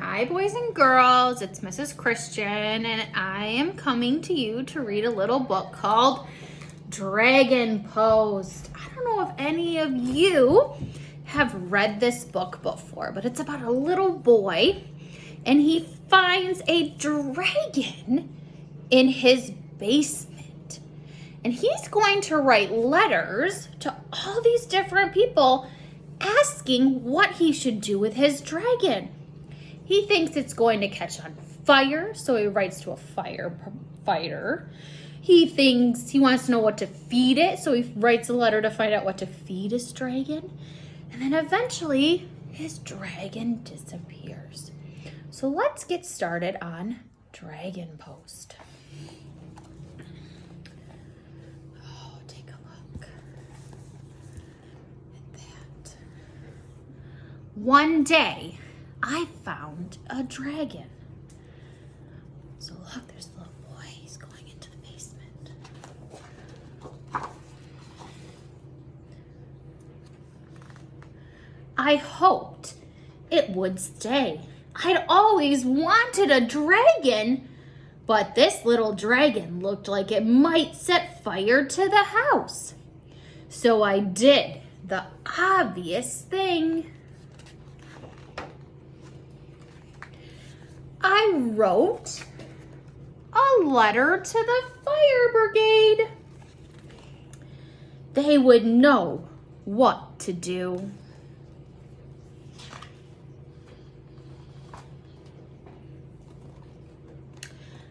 Hi, boys and girls. It's Mrs. Christian, and I am coming to you to read a little book called Dragon Post. I don't know if any of you have read this book before, but it's about a little boy, and he finds a dragon in his basement. And he's going to write letters to all these different people asking what he should do with his dragon. He thinks it's going to catch on fire, so he writes to a firefighter. He wants to know what to feed it, so he writes a letter to find out what to feed his dragon. And then eventually, his dragon disappears. So let's get started on Dragon Post. Oh, take a look at that. One day, I found a dragon. So look, there's the little boy. He's going into the basement. I hoped it would stay. I'd always wanted a dragon, but this little dragon looked like it might set fire to the house. So I did the obvious thing. I wrote a letter to the fire brigade. They would know what to do.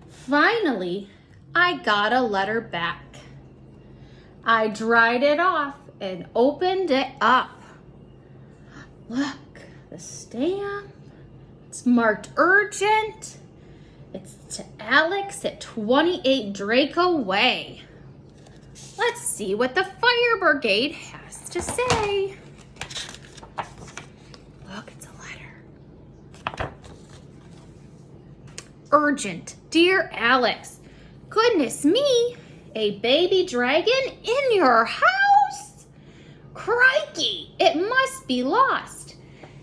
Finally, I got a letter back. I dried it off and opened it up. Look, the stamp. It's marked urgent. It's to Alex at 28 Draco Way. Let's see what the fire brigade has to say. Look, it's a letter. Urgent, dear Alex. Goodness me, a baby dragon in your house? Crikey, it must be lost.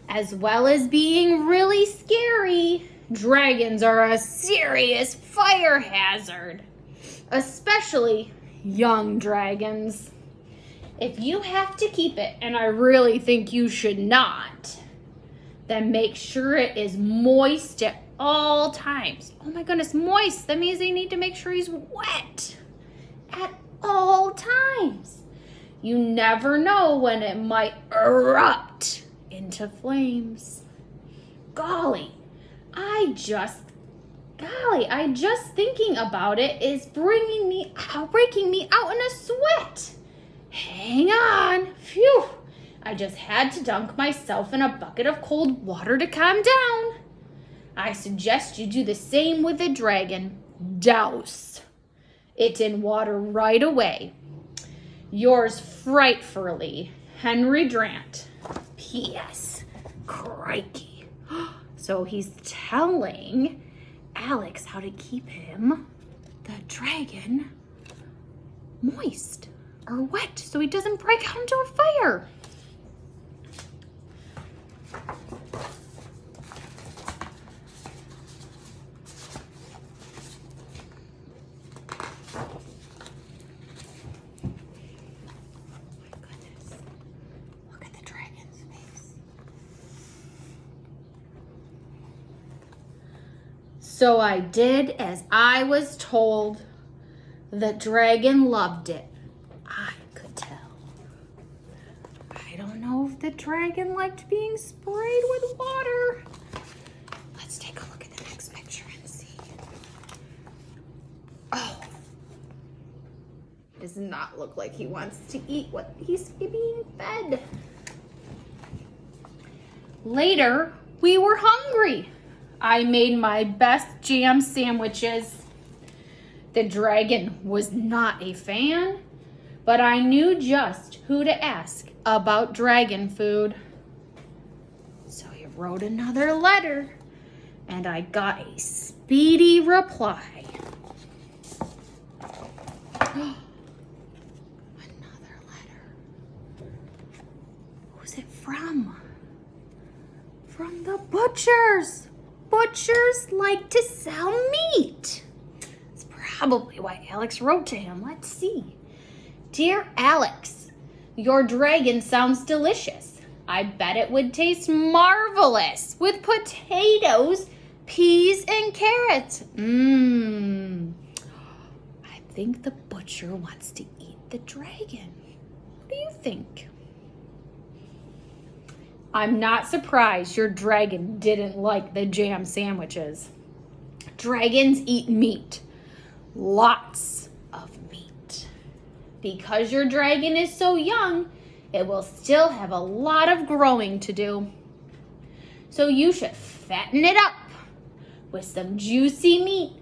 As well as being really scary, dragons are a serious fire hazard, especially young dragons. If you have to keep it, and I really think you should not, then make sure it is moist at all times. Oh my goodness, moist. That means you need to make sure he's wet at all times. You never know when it might erupt into flames. Golly, I just thinking about it is breaking me out in a sweat. Hang on. Phew. I just had to dunk myself in a bucket of cold water to calm down. I suggest you do the same with the dragon. Douse it in water right away. Yours frightfully, Henry Drant. P.S. Crikey. So he's telling Alex how to keep him, the dragon, moist or wet so he doesn't break out into a fire. So I did as I was told. The dragon loved it. I could tell. I don't know if the dragon liked being sprayed with water. Let's take a look at the next picture and see. Oh, does not look like he wants to eat what he's being fed. Later, we were hungry. I made my best jam sandwiches. The dragon was not a fan, but I knew just who to ask about dragon food. So he wrote another letter, and I got a speedy reply. Another letter. Who's it from? From the butchers. butchers like to sell meat. That's probably why Alex wrote to him. Let's see. Dear Alex, your dragon sounds delicious. I bet it would taste marvelous with potatoes, peas, and carrots. I think the butcher wants to eat the dragon. What do you think? I'm not surprised your dragon didn't like the jam sandwiches. Dragons eat meat. Lots of meat. Because your dragon is so young, it will still have a lot of growing to do. So you should fatten it up with some juicy meat.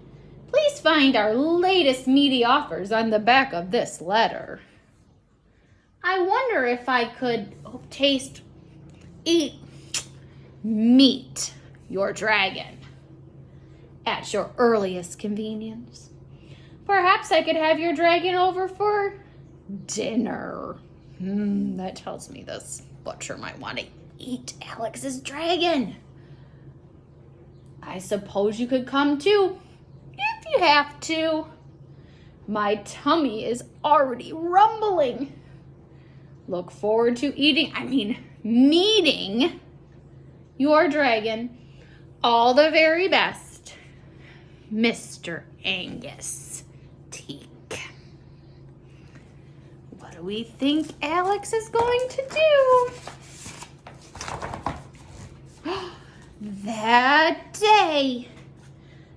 Please find our latest meaty offers on the back of this letter. I wonder if I could eat meat your dragon at your earliest convenience. Perhaps I could have your dragon over for dinner. That tells me this butcher might want to eat Alex's dragon. I suppose you could come too, if you have to. My tummy is already rumbling. Look forward to meeting your dragon. All the very best, Mr. Angus Teak. What do we think Alex is going to do? That day,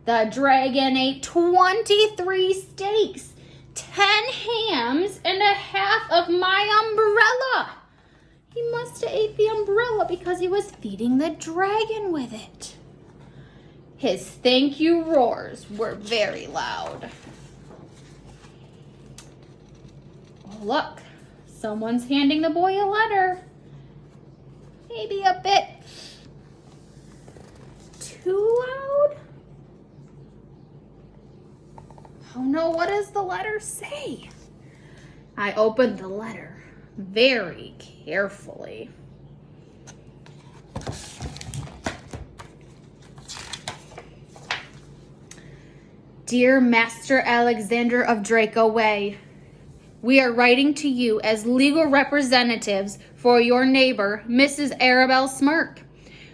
the dragon ate 23 steaks, 10 hams, and a half of my umbrella. He must have ate the umbrella because he was feeding the dragon with it. His thank you roars were very loud. Oh, look, someone's handing the boy a letter. Maybe a bit too loud? Oh no, what does the letter say? I opened the letter very carefully. Dear Master Alexander of Draco Way, we are writing to you as legal representatives for your neighbor, Mrs. Arabelle Smirk.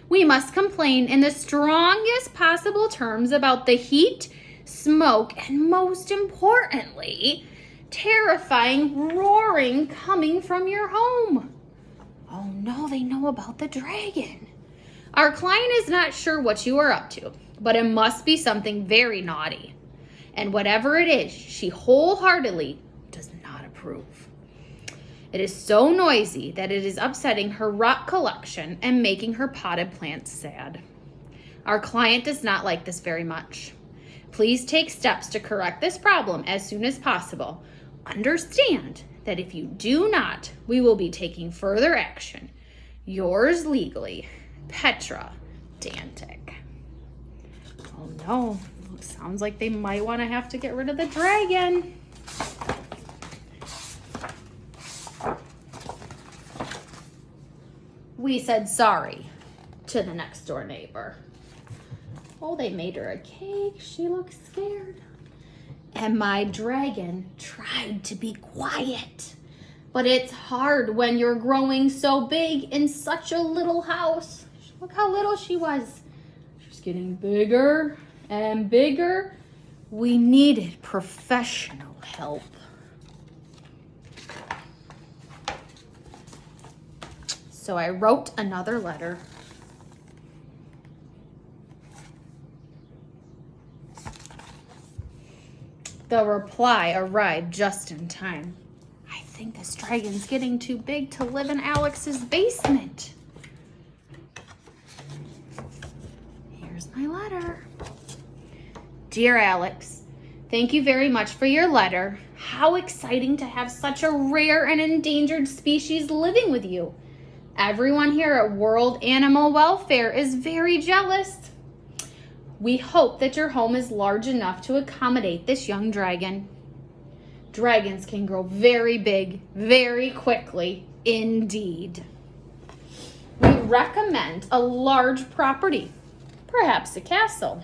We must complain in the strongest possible terms about the heat, smoke, and most importantly, terrifying roaring coming from your home. Oh no, they know about the dragon. Our client is not sure what you are up to, but it must be something very naughty. And whatever it is, she wholeheartedly does not approve. It is so noisy that it is upsetting her rock collection and making her potted plants sad. Our client does not like this very much. Please take steps to correct this problem as soon as possible. Understand that if you do not, we will be taking further action. Yours legally, Petra Dantic. Oh no, sounds like they might want to have to get rid of the dragon. We said sorry to the next door neighbor. Oh, they made her a cake. She looks scared. And my dragon tried to be quiet. But it's hard when you're growing so big in such a little house. Look how little she was. She's getting bigger and bigger. We needed professional help. So I wrote another letter. The reply arrived just in time. I think this dragon's getting too big to live in Alex's basement. Here's my letter. Dear Alex, thank you very much for your letter. How exciting to have such a rare and endangered species living with you. Everyone here at World Animal Welfare is very jealous. We hope that your home is large enough to accommodate this young dragon. Dragons can grow very big, very quickly, indeed. We recommend a large property, perhaps a castle.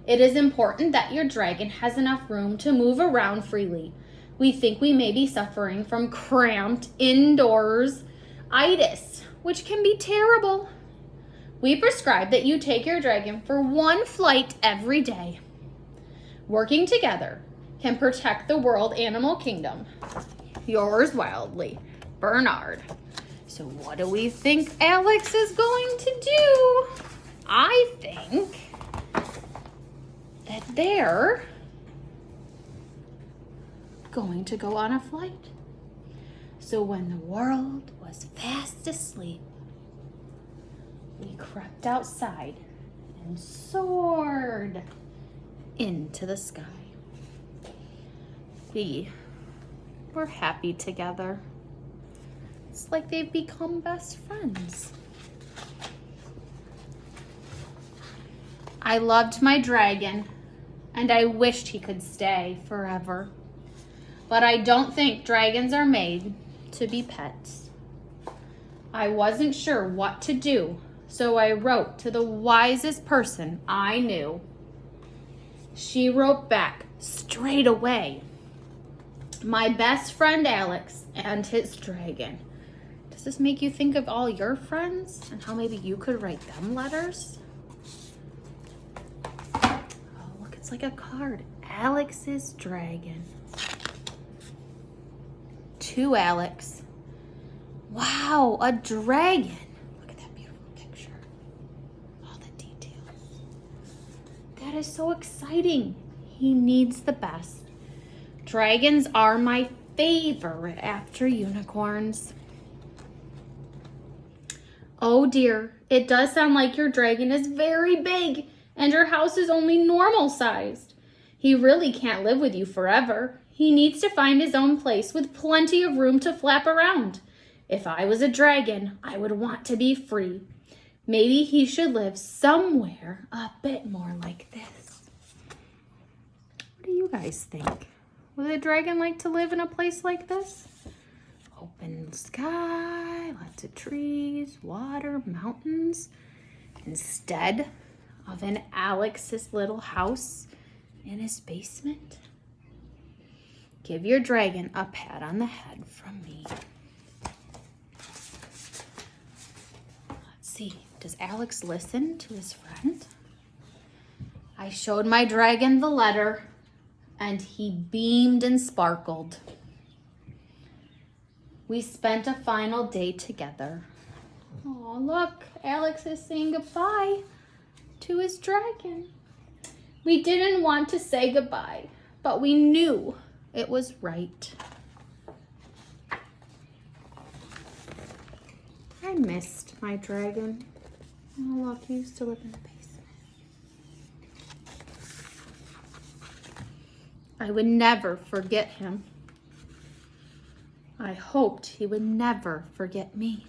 It is important that your dragon has enough room to move around freely. We think we may be suffering from cramped indoors-itis, which can be terrible. We prescribe that you take your dragon for one flight every day. Working together can protect the world animal kingdom. Yours wildly, Bernard. So what do we think Alex is going to do? I think that they're going to go on a flight. So when the world was fast asleep, we crept outside and soared into the sky. We were happy together. It's like they've become best friends. I loved my dragon, and I wished he could stay forever. But I don't think dragons are made to be pets. I wasn't sure what to do, so I wrote to the wisest person I knew. She wrote back straight away. My best friend Alex and his dragon. Does this make you think of all your friends and how maybe you could write them letters? Oh, look, it's like a card. Alex's dragon. To Alex. Wow, a dragon. Look at that beautiful picture. All the details. That is so exciting. He needs the best. Dragons are my favorite after unicorns. Oh dear, it does sound like your dragon is very big and your house is only normal sized. He really can't live with you forever. He needs to find his own place with plenty of room to flap around. If I was a dragon, I would want to be free. Maybe he should live somewhere a bit more like this. What do you guys think? Would a dragon like to live in a place like this? Open sky, lots of trees, water, mountains, instead of in Alex's little house in his basement. Give your dragon a pat on the head from me. Let's see, does Alex listen to his friend? I showed my dragon the letter and he beamed and sparkled. We spent a final day together. Oh, look, Alex is saying goodbye to his dragon. We didn't want to say goodbye, but we knew it was right. I missed my dragon. Oh, look, he used to live in the basement. I would never forget him. I hoped he would never forget me.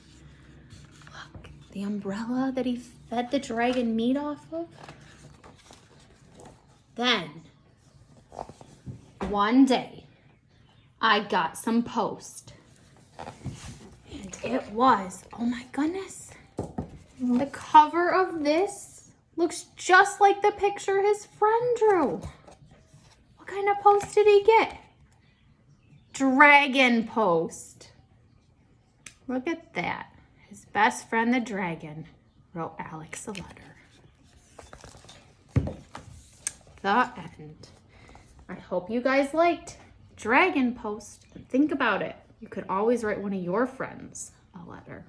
Look, the umbrella that he fed the dragon meat off of. Then, one day, I got some post. And it was, oh my goodness, the cover of this looks just like the picture his friend drew. What kind of post did he get? Dragon post. Look at that. His best friend, the dragon, wrote Alex a letter. The end. I hope you guys liked Dragon Post. And think about it. You could always write one of your friends a letter.